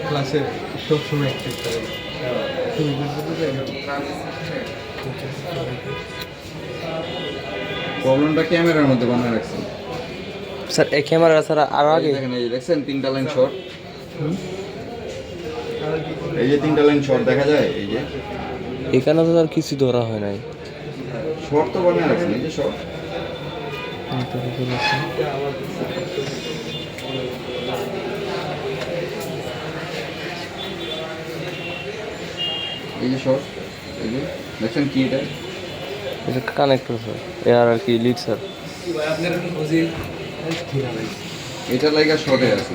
ক্লাসে সবসময় অ্যাক্টিভ করে প্রবলেমটা ক্যামেরার মধ্যে বানায় রাখছেন স্যার এই ক্যামেরা ছাড়া আরো আগে দেখেন এই যে দেখছেন তিনটা লাইন শর্ট এই যে তিনটা লাইন শর্ট দেখা যায় এই যে এখানে তো আর কিছু ধরা হয় নাই শর্ট তো বানায় রাখছেন এই যে শর্ট এই যে শর্ট এই যে দেখছেন কি এটা এটা কানেক্টর স্যার এর আর কি লিড স্যার এটা লাইগা শর্টে আছে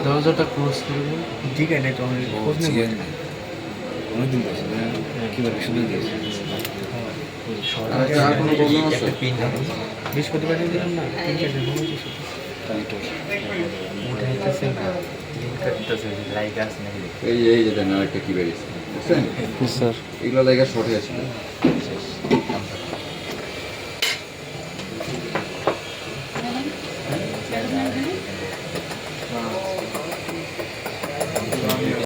দরজাটা ক্লোজ করবো ঠিক আছে তো অনেকদিন বসে কীভাবে শুনে দিয়েছে আর কোনো প্রবলেম আছে বৃহস্পতিবার দিলাম না এই যে দেন আরেকটা কি বেরিয়েছে বুঝছেন স্যার এগুলো লাইগা শর্টে আছে